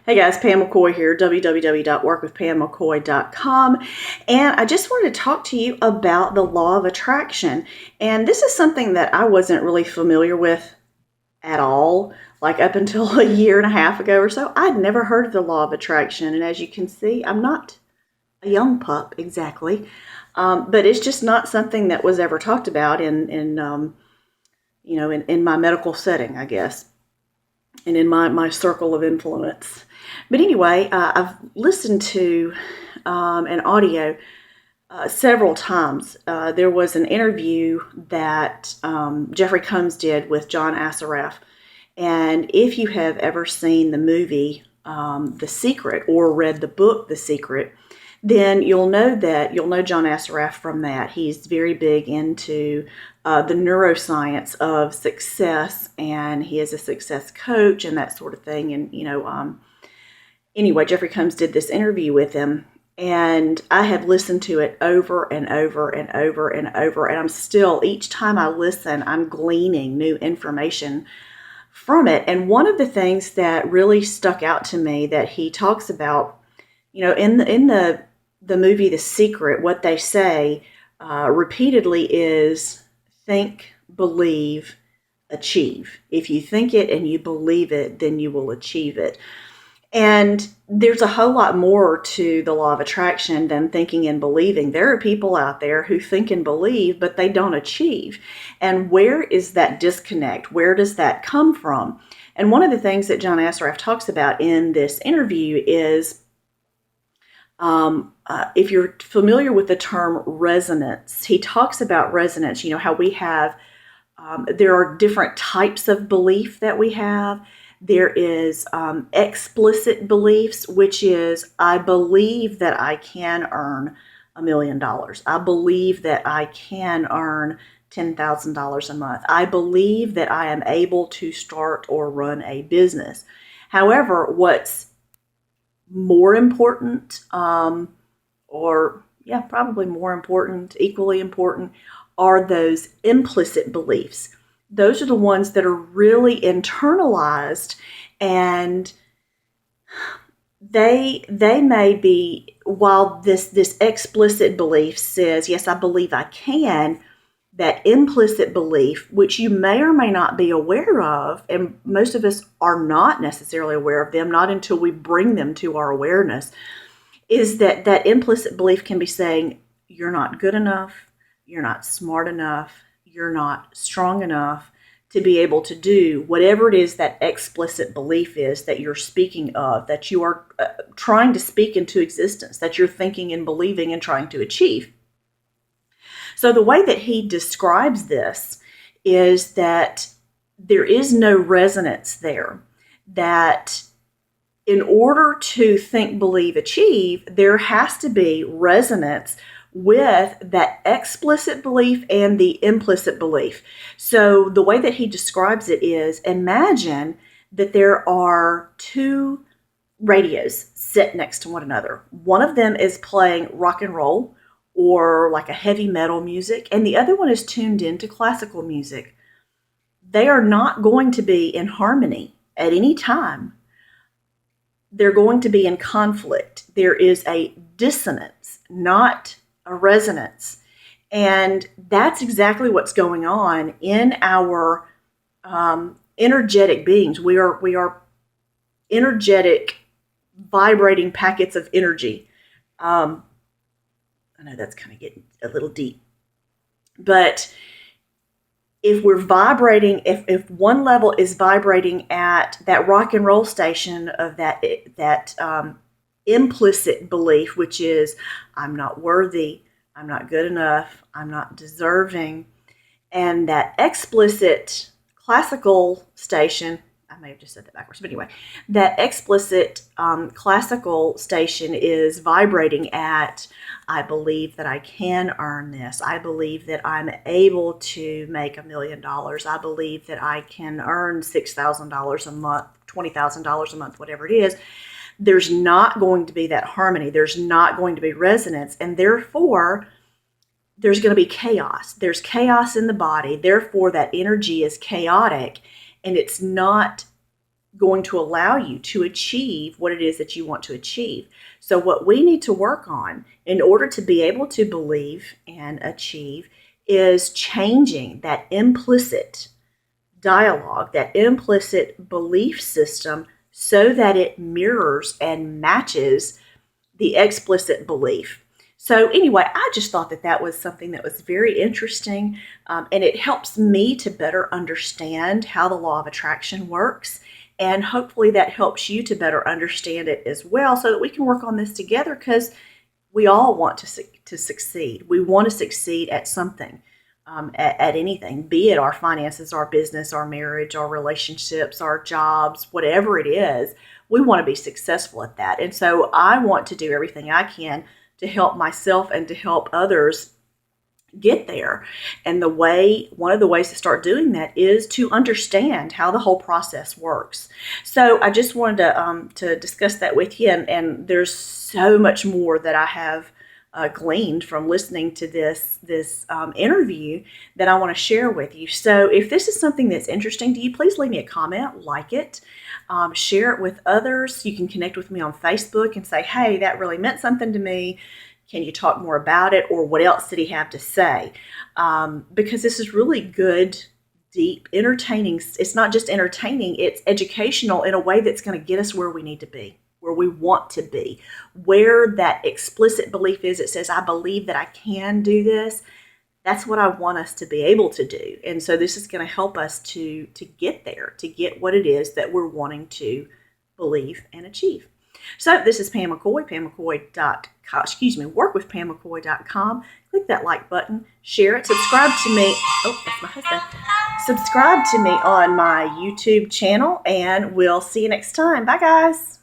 Hey guys, Pam McCoy here, www.workwithpammccoy.com. And I just wanted to talk to you about the law of attraction. And this is something that I wasn't really familiar with at all, like up until a year and a half ago or so. I'd never heard of the law of attraction. And as you can see, I'm not a young pup exactly, but it's just not something that was ever talked about in my medical setting, I guess, and in my circle of influence. But anyway, I've listened to an audio several times. There was an interview that Jeffrey Combs did with John Assaraf. And if you have ever seen the movie The Secret or read the book The Secret, then you'll know John Assaraf from that. He's very big into the neuroscience of success, and he is a success coach and that sort of thing. And anyway, Jeffrey Combs did this interview with him, and I have listened to it over and over and over and over, and I'm still, each time I listen, I'm gleaning new information from it. And one of the things that really stuck out to me that he talks about, in the movie The Secret, what they say repeatedly is think, believe, achieve. If you think it and you believe it, then you will achieve it. And there's a whole lot more to the law of attraction than thinking and believing. There are people out there who think and believe, but they don't achieve. And where is that disconnect? Where does that come from? And one of the things that John Assaraf talks about in this interview is, if you're familiar with the term resonance, he talks about resonance, how we have, there are different types of belief that we have. There is explicit beliefs, which is, I believe that I can earn $1 million. I believe that I can earn $10,000 a month. I believe that I am able to start or run a business. However, what's more important, probably more important, equally important, are those implicit beliefs. Those are the ones that are really internalized, and they may be, while this explicit belief says, yes, I believe I can, that implicit belief, which you may or may not be aware of, and most of us are not necessarily aware of them, not until we bring them to our awareness, is that implicit belief can be saying, you're not good enough, you're not smart enough, you're not strong enough to be able to do whatever it is that explicit belief is that you're speaking of, that you are trying to speak into existence, that you're thinking and believing and trying to achieve. So the way that he describes this is that there is no resonance there, that in order to think, believe, achieve, there has to be resonance with that explicit belief and the implicit belief. So the way that he describes it is, imagine that there are two radios set next to one another. One of them is playing rock and roll or like a heavy metal music, and the other one is tuned into classical music. They are not going to be in harmony at any time. They're going to be in conflict. There is a dissonance, not a resonance. And that's exactly what's going on in our energetic beings. We are energetic, vibrating packets of energy. I know that's kind of getting a little deep, but if we're vibrating, if one level is vibrating at that rock and roll station of that implicit belief, which is, I'm not worthy, I'm not good enough, I'm not deserving, and that explicit classical station, I may have just said that backwards, but anyway, that explicit classical station is vibrating at, I believe that I can earn this. I believe that I'm able to make $1 million. I believe that I can earn $6,000 a month, $20,000 a month, whatever it is. There's not going to be that harmony. There's not going to be resonance, and therefore there's going to be chaos. There's chaos in the body. Therefore, that energy is chaotic, and it's not going to allow you to achieve what it is that you want to achieve. So, what we need to work on in order to be able to believe and achieve is changing that implicit dialogue, that implicit belief system, so that it mirrors and matches the explicit belief. So anyway, I just thought that that was something that was very interesting, and it helps me to better understand how the law of attraction works. And hopefully that helps you to better understand it as well, so that we can work on this together, because we all want to succeed. We want to succeed at something, at anything, be it our finances, our business, our marriage, our relationships, our jobs, whatever it is. We want to be successful at that. And so I want to do everything I can to help myself and to help others get there. And one of the ways to start doing that is to understand how the whole process works. So I just wanted to discuss that with you. And there's so much more that I have gleaned from listening to this interview that I want to share with you. So if this is something that's interesting to you, please leave me a comment, like it, share it with others. You can connect with me on Facebook and say, hey, that really meant something to me. Can you talk more about it? Or what else did he have to say? Because this is really good, deep, entertaining. It's not just entertaining, it's educational in a way that's going to get us where we need to be, where we want to be, where that explicit belief is. It says, I believe that I can do this. That's what I want us to be able to do. And so this is going to help us to get there, to get what it is that we're wanting to believe and achieve. So this is Pam McCoy, workwithpammccoy.com. Click that like button, share it, subscribe to me. Oh, that's my husband. Subscribe to me on my YouTube channel, and we'll see you next time. Bye, guys.